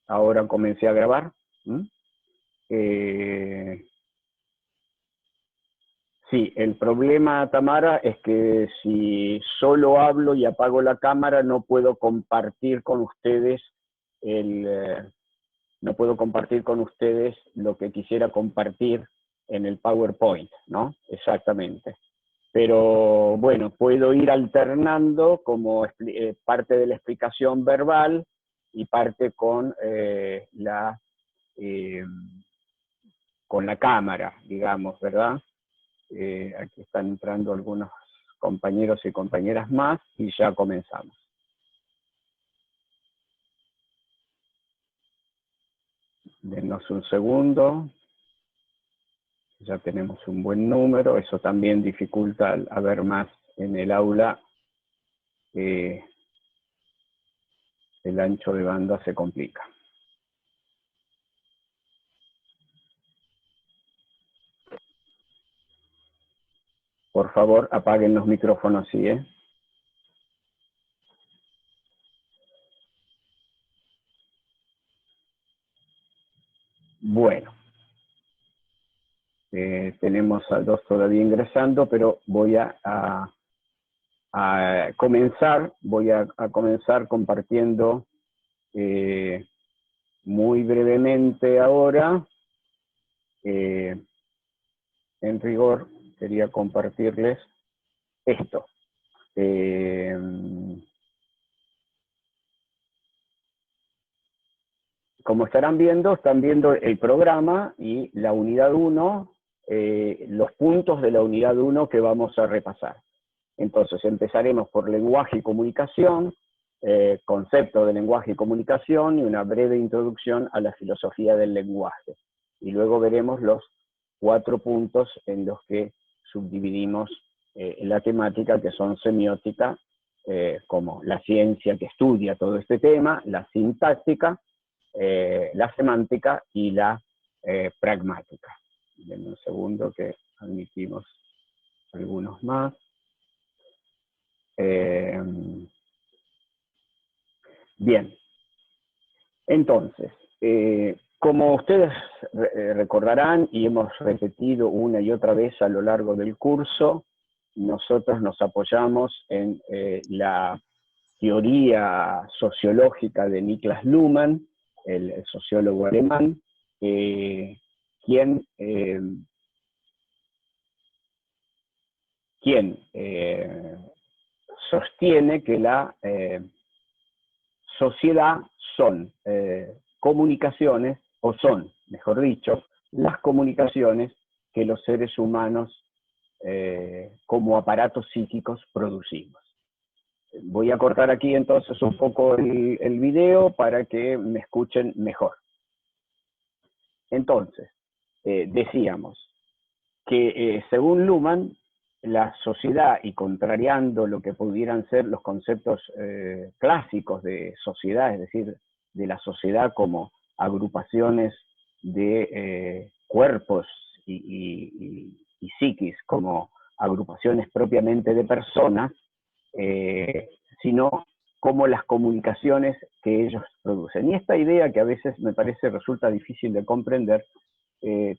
ahora comencé a grabar. Sí, el problema, Tamara, es que si solo hablo y apago la cámara, no puedo compartir con ustedes no puedo compartir con ustedes lo que quisiera compartir en el PowerPoint, ¿no? Exactamente. Pero bueno, puedo ir alternando como parte de la explicación verbal y parte con la cámara, digamos, ¿verdad? Aquí están entrando algunos compañeros y compañeras más y ya comenzamos. Denos un segundo. Ya tenemos un buen número, eso también dificulta a ver más en el aula. El ancho de banda se complica. Por favor, apaguen los micrófonos, ¿sí? Bueno. Tenemos a dos todavía ingresando, pero voy a comenzar, compartiendo muy brevemente ahora. En rigor, quería compartirles esto. Como están viendo el programa y la unidad 1, los puntos de la unidad 1 que vamos a repasar. Entonces empezaremos por lenguaje y comunicación, concepto de lenguaje y comunicación y una breve introducción a la filosofía del lenguaje. Y luego veremos los 4 puntos en los que subdividimos la temática, que son semiótica, como la ciencia que estudia todo este tema, la sintáctica, la semántica y la pragmática. Denme un segundo que admitimos algunos más. Bien, entonces, como ustedes recordarán y hemos repetido una y otra vez a lo largo del curso, nosotros nos apoyamos en la teoría sociológica de Niklas Luhmann, el sociólogo alemán, quien sostiene que la sociedad son comunicaciones, o son, mejor dicho, las comunicaciones que los seres humanos como aparatos psíquicos producimos. Voy a cortar aquí entonces un poco el video para que me escuchen mejor. Entonces, decíamos que según Luhmann, la sociedad, y contrariando lo que pudieran ser los conceptos clásicos de sociedad, es decir, de la sociedad como agrupaciones de cuerpos y psiquis, como agrupaciones propiamente de personas, sino como las comunicaciones que ellos producen. Y esta idea, que a veces me parece resulta difícil de comprender,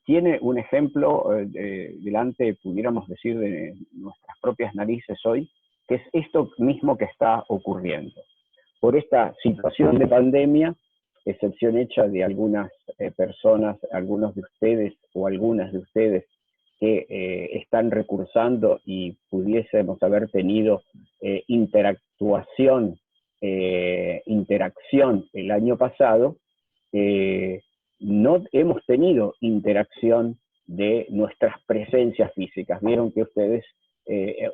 tiene un ejemplo delante, pudiéramos decir, de nuestras propias narices hoy, que es esto mismo que está ocurriendo. Por esta situación de pandemia, excepción hecha de algunas personas, algunos de ustedes o algunas de ustedes que están recursando y pudiésemos haber tenido interacción el año pasado, no hemos tenido interacción de nuestras presencias físicas. Vieron que ustedes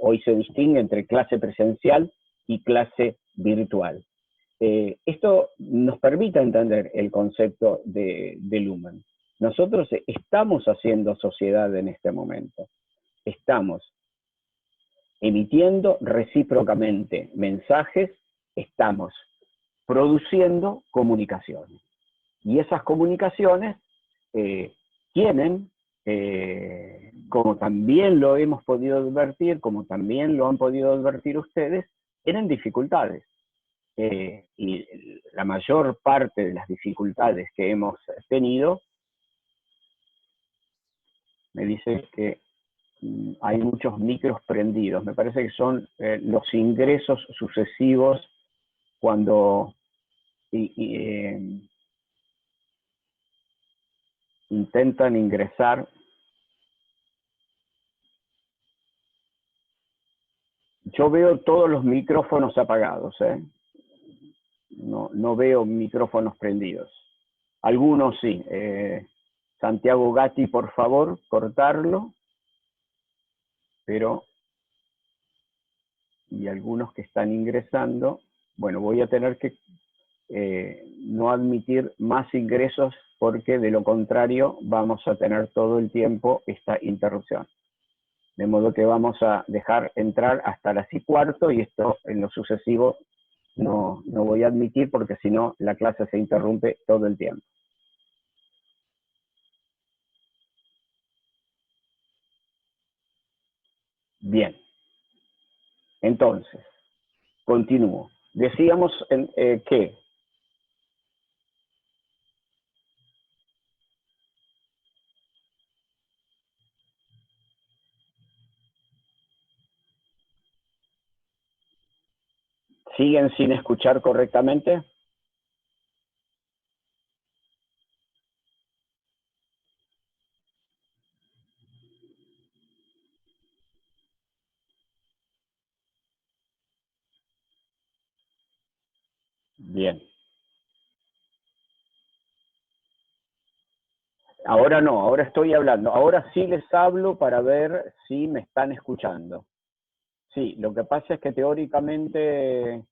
hoy se distingue entre clase presencial y clase virtual. Esto nos permite entender el concepto de Luhmann. Nosotros estamos haciendo sociedad en este momento. Estamos emitiendo recíprocamente mensajes, estamos produciendo comunicaciones. Y esas comunicaciones tienen, como también lo hemos podido advertir, como también lo han podido advertir ustedes, tienen dificultades. y la mayor parte de las dificultades que hemos tenido, me dice que hay muchos micros prendidos. Me parece que son los ingresos sucesivos cuando intentan ingresar. Yo veo todos los micrófonos apagados, no veo micrófonos prendidos. Algunos sí. Santiago Gatti, por favor, cortarlo. Pero, y algunos que están ingresando, bueno, voy a tener que no admitir más ingresos porque de lo contrario vamos a tener todo el tiempo esta interrupción. De modo que vamos a dejar entrar hasta las 6:15 y esto en lo sucesivo no voy a admitir porque si no la clase se interrumpe todo el tiempo. Bien. Entonces, continúo. Decíamos que ¿siguen sin escuchar correctamente? Bien. Ahora no, ahora estoy hablando. Ahora sí les hablo para ver si me están escuchando. Sí, lo que pasa es que teóricamente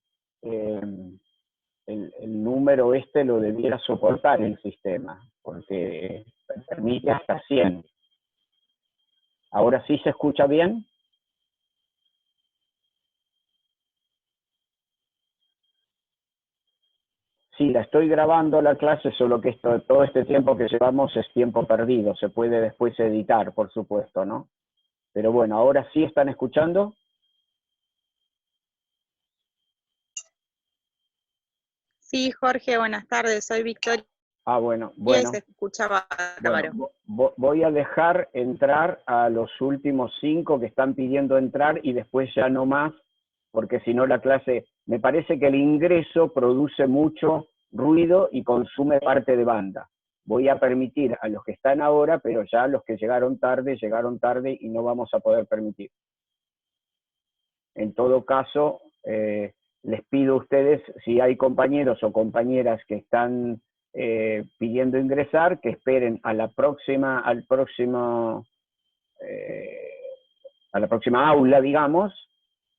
el número este lo debiera soportar el sistema, porque permite hasta 100. ¿Ahora sí se escucha bien? Sí, la estoy grabando la clase, solo que todo este tiempo que llevamos es tiempo perdido. Se puede después editar, por supuesto, ¿no? Pero bueno, ¿ahora sí están escuchando? Sí, Jorge, buenas tardes, soy Victoria. Ah, bueno. Y se escuchaba bárbaro. Voy a dejar entrar a los últimos 5 que están pidiendo entrar y después ya no más, porque si no la clase, me parece que el ingreso produce mucho ruido y consume parte de banda. Voy a permitir a los que están ahora, pero ya los que llegaron tarde y no vamos a poder permitir. En todo caso, les pido a ustedes, si hay compañeros o compañeras que están pidiendo ingresar, que esperen a la próxima, a la próxima aula, digamos,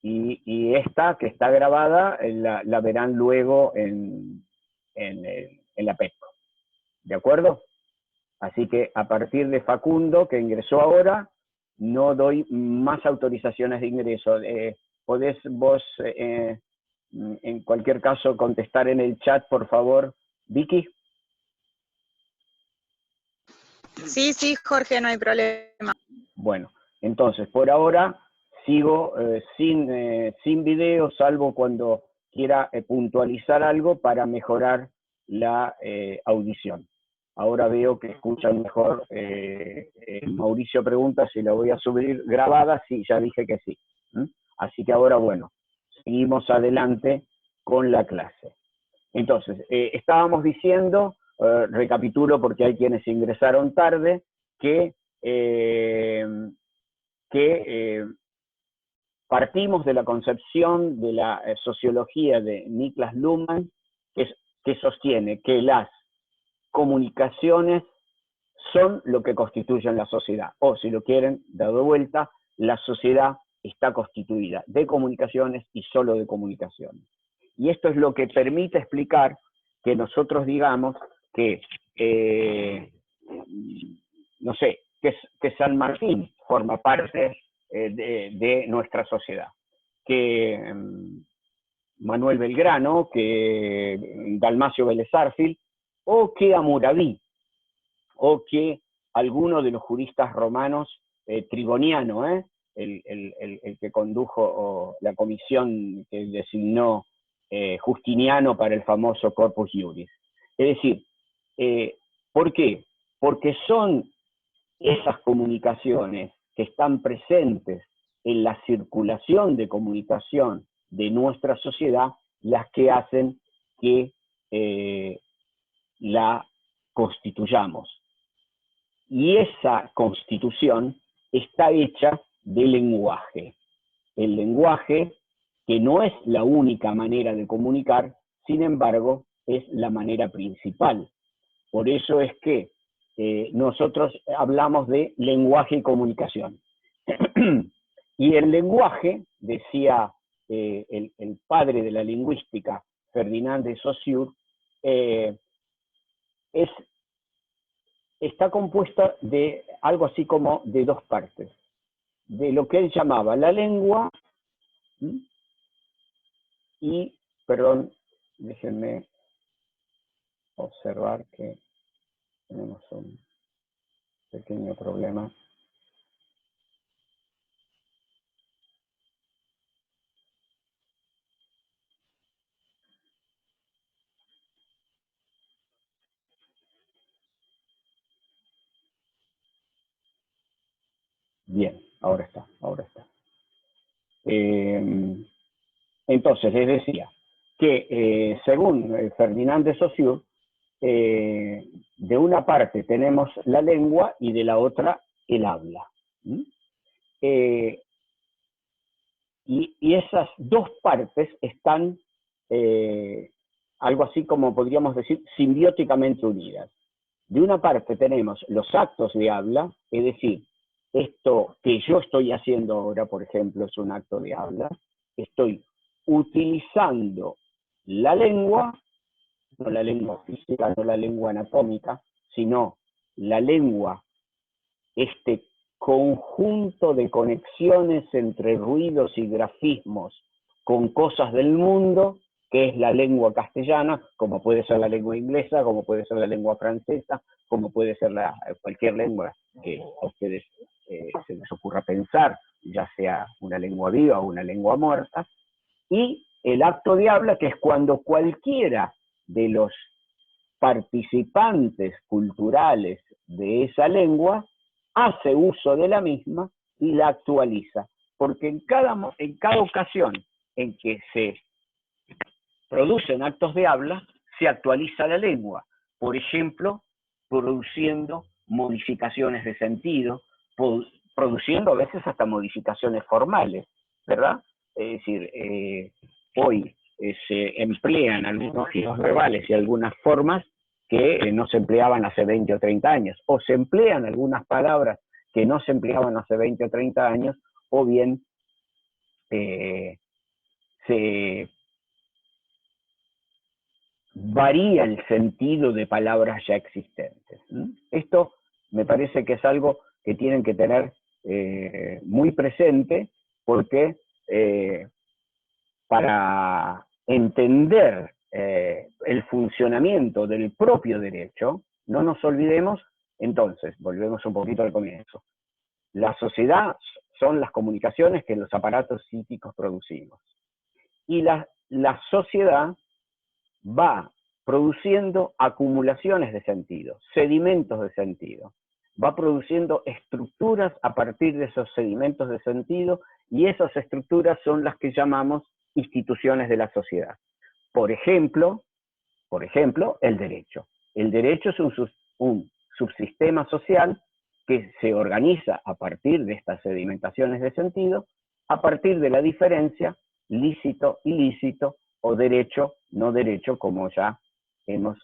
y esta que está grabada la verán luego en la PECO. ¿De acuerdo? Así que a partir de Facundo, que ingresó ahora, no doy más autorizaciones de ingreso. Podés vos, en cualquier caso, contestar en el chat, por favor, Vicky. Sí, Jorge, no hay problema. Bueno, entonces, por ahora sigo sin video, salvo cuando quiera puntualizar algo para mejorar la audición. Ahora veo que escuchan mejor. Mauricio pregunta si la voy a subir grabada. Sí, ya dije que sí. Así que ahora, bueno, seguimos adelante con la clase. Entonces, estábamos diciendo, recapitulo porque hay quienes ingresaron tarde, que partimos de la concepción de la sociología de Niklas Luhmann, que sostiene que las comunicaciones son lo que constituyen la sociedad, o si lo quieren, dado vuelta, la sociedad está constituida de comunicaciones y solo de comunicaciones. Y esto es lo que permite explicar que nosotros digamos que, no sé, que San Martín forma parte de nuestra sociedad, que Manuel Belgrano, que Dalmacio Vélez Arfield, o que Hammurabi, o que alguno de los juristas romanos, Trigoniano, el que condujo la comisión que designó Justiniano para el famoso Corpus Juris. Es decir, ¿por qué? Porque son esas comunicaciones que están presentes en la circulación de comunicación de nuestra sociedad las que hacen que la constituyamos. Y esa constitución está hecha de lenguaje. El lenguaje, que no es la única manera de comunicar, sin embargo, es la manera principal. Por eso es que nosotros hablamos de lenguaje y comunicación. Y el lenguaje, decía el padre de la lingüística, Ferdinand de Saussure, está compuesta de algo así como de dos partes, de lo que él llamaba la lengua y, perdón, déjenme observar que tenemos un pequeño problema. Bien, ahora está, ahora está. Entonces, les decía que según Ferdinand de Saussure, de una parte tenemos la lengua y de la otra el habla. Y esas dos partes están algo así como podríamos decir simbióticamente unidas. De una parte tenemos los actos de habla, es decir, esto que yo estoy haciendo ahora, por ejemplo, es un acto de habla. Estoy utilizando la lengua, no la lengua física, no la lengua anatómica, sino la lengua, este conjunto de conexiones entre ruidos y grafismos con cosas del mundo, que es la lengua castellana, como puede ser la lengua inglesa, como puede ser la lengua francesa, como puede ser cualquier lengua que a ustedes se les ocurra pensar, ya sea una lengua viva o una lengua muerta, y el acto de habla, que es cuando cualquiera de los participantes culturales de esa lengua hace uso de la misma y la actualiza, porque en cada ocasión en que se producen actos de habla, se actualiza la lengua, por ejemplo, produciendo modificaciones de sentido, produciendo a veces hasta modificaciones formales, ¿verdad? Es decir, hoy se emplean algunos giros verbales y algunas formas que no se empleaban hace 20 o 30 años, o se emplean algunas palabras que no se empleaban hace 20 o 30 años, o bien se varía el sentido de palabras ya existentes. Esto me parece que es algo que tienen que tener muy presente, porque para entender el funcionamiento del propio derecho, no nos olvidemos, entonces, volvemos un poquito al comienzo. La sociedad son las comunicaciones que los aparatos psíquicos producimos. Y la sociedad va produciendo acumulaciones de sentido, sedimentos de sentido. Va produciendo estructuras a partir de esos sedimentos de sentido, y esas estructuras son las que llamamos instituciones de la sociedad. Por ejemplo, el derecho. El derecho es un subsistema social que se organiza a partir de estas sedimentaciones de sentido, a partir de la diferencia lícito, ilícito, o derecho, no derecho, como ya hemos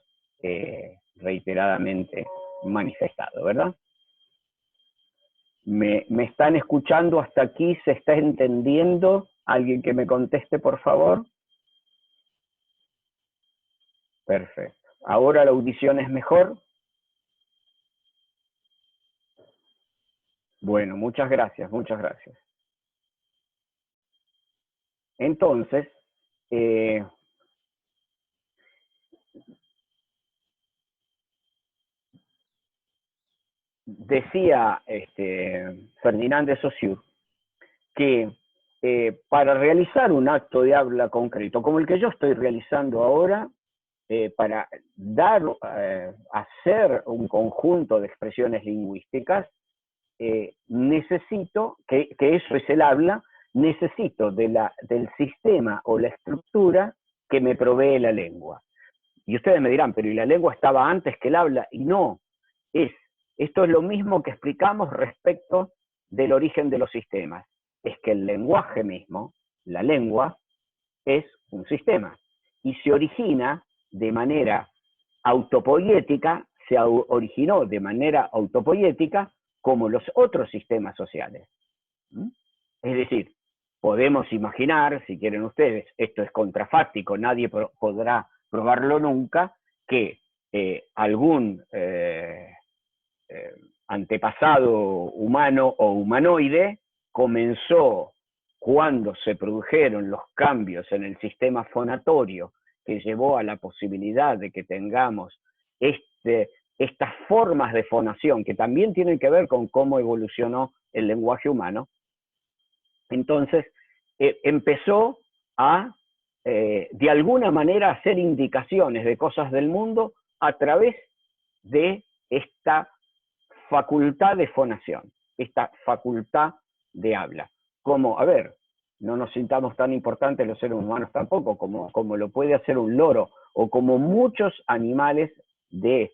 reiteradamente manifestado, ¿verdad? ¿Me están escuchando hasta aquí? ¿Se está entendiendo? ¿Alguien que me conteste, por favor? Perfecto. ¿Ahora la audición es mejor? Bueno, muchas gracias, muchas gracias. Entonces, decía Ferdinand de Saussure que para realizar un acto de habla concreto, como el que yo estoy realizando ahora, para hacer un conjunto de expresiones lingüísticas, necesito, que eso es el habla, necesito del sistema o la estructura que me provee la lengua. Y ustedes me dirán, pero ¿y la lengua estaba antes que el habla? Y no, esto es lo mismo que explicamos respecto del origen de los sistemas. Es que el lenguaje mismo, la lengua, es un sistema. Y se origina de manera autopoiética, se originó de manera autopoiética como los otros sistemas sociales. Es decir, podemos imaginar, si quieren ustedes, esto es contrafáctico, nadie podrá probarlo nunca, que algún antepasado humano o humanoide comenzó cuando se produjeron los cambios en el sistema fonatorio que llevó a la posibilidad de que tengamos estas formas de fonación que también tienen que ver con cómo evolucionó el lenguaje humano. Entonces empezó a de alguna manera hacer indicaciones de cosas del mundo a través de esta facultad de fonación, esta facultad de habla. Como, a ver, no nos sintamos tan importantes los seres humanos tampoco, como lo puede hacer un loro, o como muchos animales del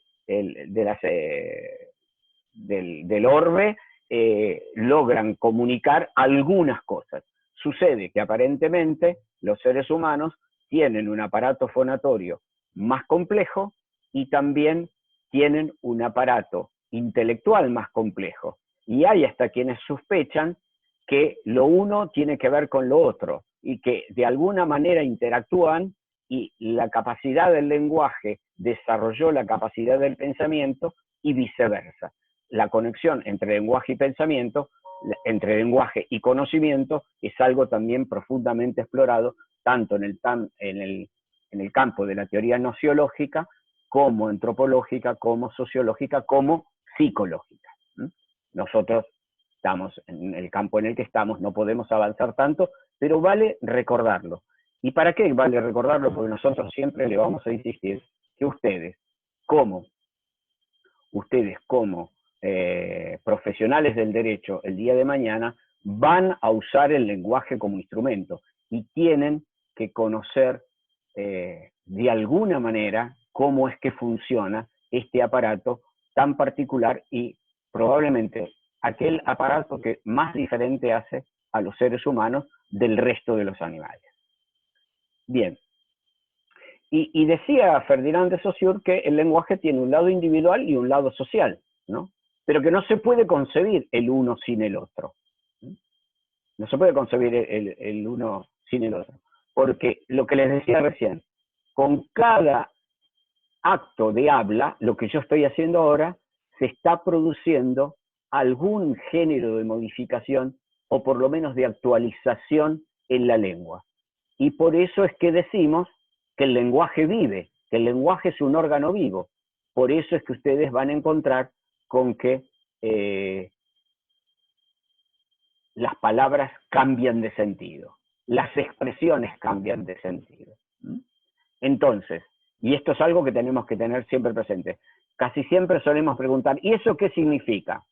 orbe logran comunicar algunas cosas. Sucede que aparentemente los seres humanos tienen un aparato fonatorio más complejo y también tienen un aparato intelectual más complejo. Y hay hasta quienes sospechan que lo uno tiene que ver con lo otro y que de alguna manera interactúan y la capacidad del lenguaje desarrolló la capacidad del pensamiento y viceversa. La conexión entre lenguaje y pensamiento, entre lenguaje y conocimiento, es algo también profundamente explorado, tanto en el campo de la teoría nociológica, como antropológica, como sociológica, como psicológica. Nosotros estamos en el campo en el que estamos, no podemos avanzar tanto, pero vale recordarlo. ¿Y para qué vale recordarlo? Porque nosotros siempre le vamos a insistir que ustedes como profesionales del derecho el día de mañana van a usar el lenguaje como instrumento y tienen que conocer de alguna manera cómo es que funciona este aparato tan particular y probablemente aquel aparato que más diferente hace a los seres humanos del resto de los animales. Bien. Y decía Ferdinand de Saussure que el lenguaje tiene un lado individual y un lado social, ¿no? Pero que no se puede concebir el uno sin el otro. No se puede concebir el uno sin el otro. Porque lo que les decía recién, con cada acto de habla, lo que yo estoy haciendo ahora, se está produciendo algún género de modificación o por lo menos de actualización en la lengua. Y por eso es que decimos que el lenguaje vive, que el lenguaje es un órgano vivo. Por eso es que ustedes van a encontrar con que las palabras cambian de sentido, las expresiones cambian de sentido. Entonces, y esto es algo que tenemos que tener siempre presente, casi siempre solemos preguntar, ¿y eso qué significa?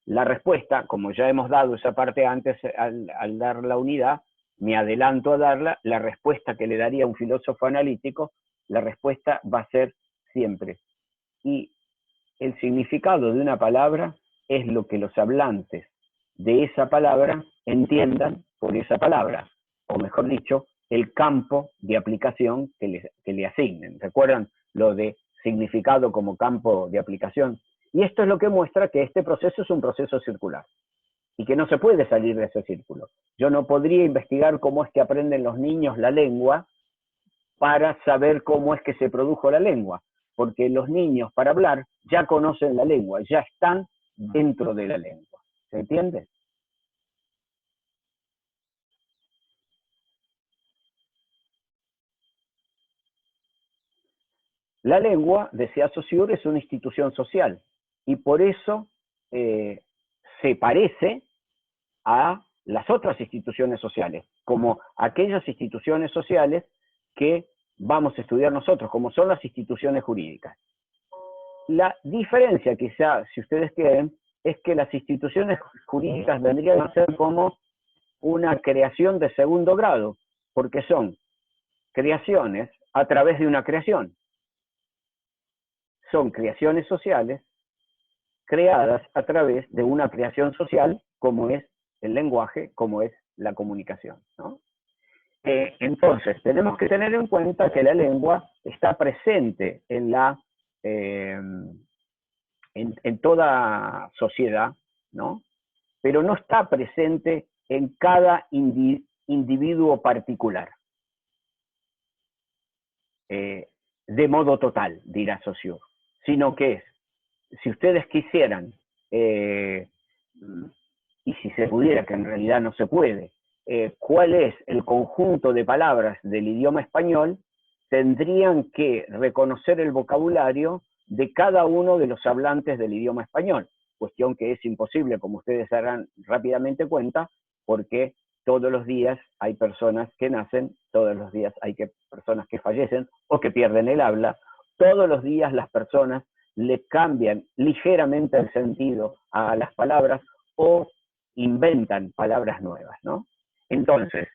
La respuesta, como ya hemos dado esa parte antes al dar la unidad, me adelanto a darla, la respuesta que le daría un filósofo analítico, la respuesta va a ser siempre. Y el significado de una palabra es lo que los hablantes de esa palabra entiendan por esa palabra, o mejor dicho, el campo de aplicación que le asignen. ¿Recuerdan lo de significado como campo de aplicación? Y esto es lo que muestra que este proceso es un proceso circular y que no se puede salir de ese círculo. Yo no podría investigar cómo es que aprenden los niños la lengua para saber cómo es que se produjo la lengua, porque los niños para hablar ya conocen la lengua, ya están dentro de la lengua. ¿Se entiende? La lengua, decía Saussure, es una institución social y por eso se parece a las otras instituciones sociales, como aquellas instituciones sociales que vamos a estudiar nosotros, como son las instituciones jurídicas. La diferencia, quizá, si ustedes quieren, es que las instituciones jurídicas vendrían a ser como una creación de segundo grado, porque son creaciones a través de una creación. Son creaciones sociales creadas a través de una creación social, como es el lenguaje, como es la comunicación, ¿no? Entonces, tenemos que tener en cuenta que la lengua está presente en toda sociedad, ¿no? Pero no está presente en cada individuo particular, de modo total, dirá Saussure, sino que es, si ustedes quisieran, y si se pudiera, que en realidad no se puede, cuál es el conjunto de palabras del idioma español, tendrían que reconocer el vocabulario de cada uno de los hablantes del idioma español, cuestión que es imposible, como ustedes darán rápidamente cuenta, porque todos los días hay personas que nacen, todos los días hay personas que fallecen o que pierden el habla, todos los días las personas le cambian ligeramente el sentido a las palabras o inventan palabras nuevas, ¿no? Entonces,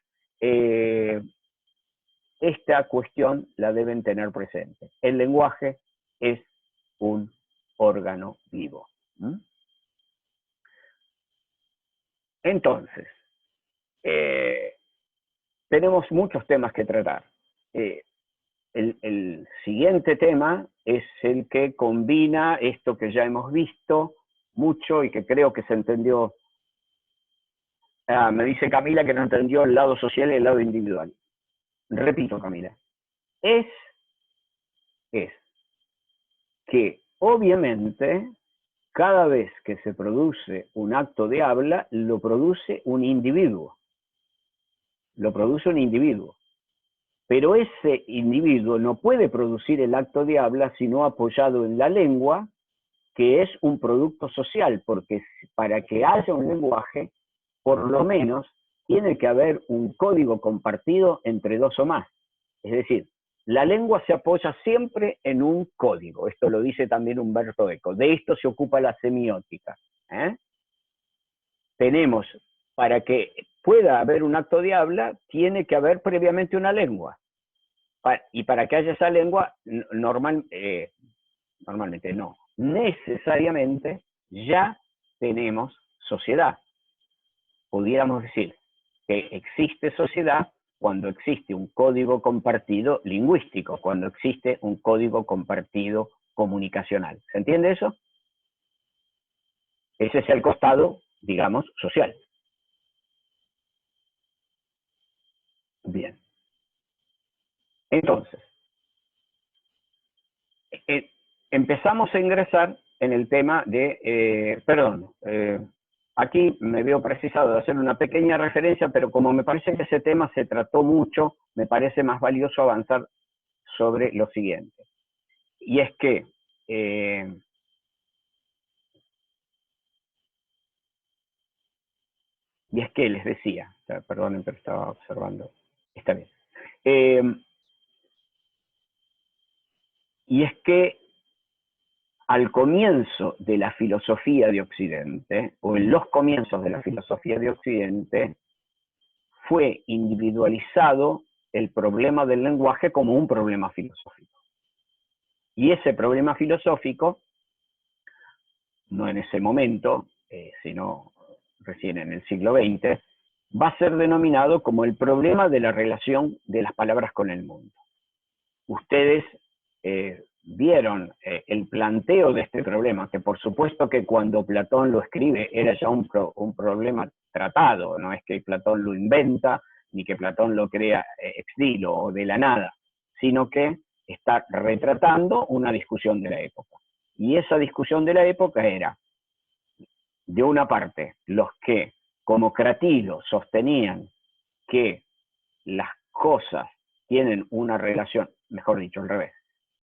esta cuestión la deben tener presente. El lenguaje es un órgano vivo. Entonces, tenemos muchos temas que tratar. El siguiente tema es el que combina esto que ya hemos visto mucho y que creo que se entendió. Me dice Camila que no entendió el lado social y el lado individual. Repito, Camila. Es que obviamente cada vez que se produce un acto de habla, lo produce un individuo. Lo produce un individuo. Pero ese individuo no puede producir el acto de habla sino apoyado en la lengua, que es un producto social, porque para que haya un lenguaje, por lo menos tiene que haber un código compartido entre dos o más. Es decir, la lengua se apoya siempre en un código. Esto lo dice también Umberto Eco. De esto se ocupa la semiótica. Tenemos, para que pueda haber un acto de habla, tiene que haber previamente una lengua. Y para que haya esa lengua, normalmente no, necesariamente ya tenemos sociedad. Pudiéramos decir que existe sociedad cuando existe un código compartido lingüístico, cuando existe un código compartido comunicacional. ¿Se entiende eso? Ese es el costado, digamos, social. Bien. Entonces, empezamos a ingresar en el tema de, aquí me veo precisado de hacer una pequeña referencia, pero como me parece que ese tema se trató mucho, me parece más valioso avanzar sobre lo siguiente. Y es que les decía, perdonen, pero estaba observando, está bien. Y es que al comienzo de la filosofía de Occidente, o en los comienzos de la filosofía de Occidente, fue individualizado el problema del lenguaje como un problema filosófico. Y ese problema filosófico, no en ese momento, sino recién en el siglo XX, va a ser denominado como el problema de la relación de las palabras con el mundo. Ustedes vieron el planteo de este problema, que por supuesto que cuando Platón lo escribe era ya un problema tratado, no es que Platón lo inventa, ni que Platón lo crea ex nihilo o de la nada, sino que está retratando una discusión de la época. Y esa discusión de la época era, de una parte, los que, como Cratilo, sostenían que las cosas tienen una relación, mejor dicho, al revés,